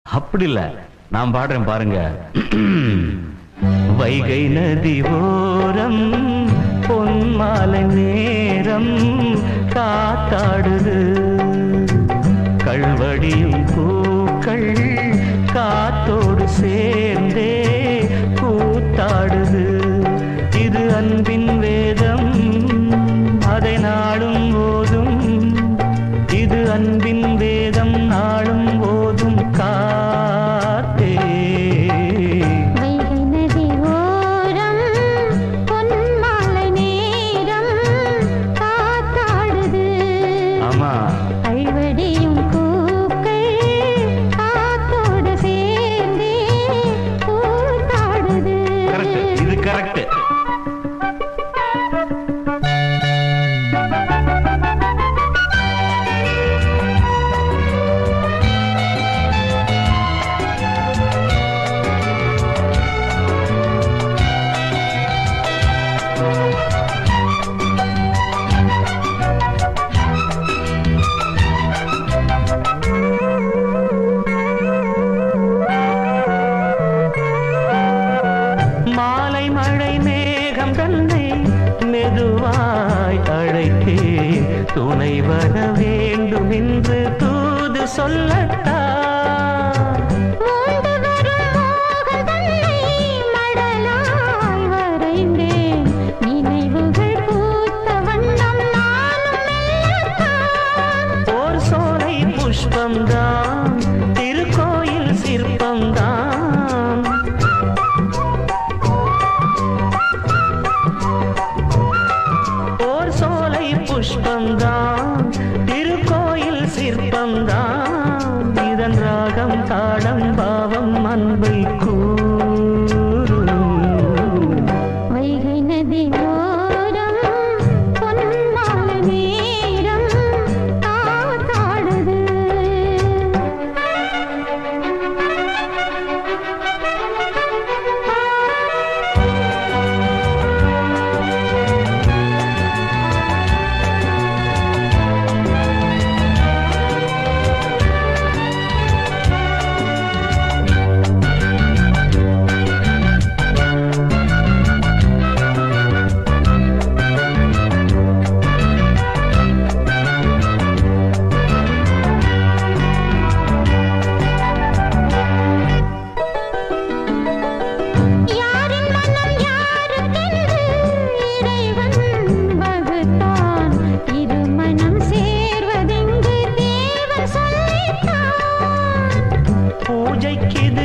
அப்படி இல்ல, நான் பாடுறேன் பாருங்க. வைகை நதி ஓரம் பொன்மாலை நேரம் காத்தாடுது, கல்வடியும் பூக்கள் காத்தோடு சேர்ந்தே கூத்தாடுது. இது அன்பின் வேதம், அதை நாடும் போதும். இது அன்பின் வேதம், நாடும் போதும் காத்தே. வைகை நதி ஓரம் பொன்மாலை நேரம் காத்தாடுது. ஆமா, கல்வடியும் பூக்கள் காத்தோடு சேர்ந்தே கூத்தாடுது. கரெக்ட், இது கரெக்ட். மாலை மழை மேகம் தன்னை மெதுவாய் அழைத்தே, துணை வர வேண்டும் என்று தூது சொல்லத்தான். மூண்டு வரும் மோகம் தன்னை மடலாய் வரைந்தேன், நினைவுகள் பூத்த வண்ணம் நானும் மெல்லத்தான். ஓர் சோலை புஷ்பம்தான், திருக்கோயில் சிற்பம்தான். ஓர் சோலை புஷ்பம்தான், திருக்கோயில் சிற்பம்தான். இதன் ராகம் தாளம் பாவம் அன்பை கூறும். வைகை நதி ஓரம் பொன்மாலை நேரம் காத்தாடுது. யாரின் மனம் யாருக்கென்று இறைவன் வகுத்தான், இரு மனம் சேர்வதெங்கு தேவன் சொல்லித்தான். பூஜைக்கிது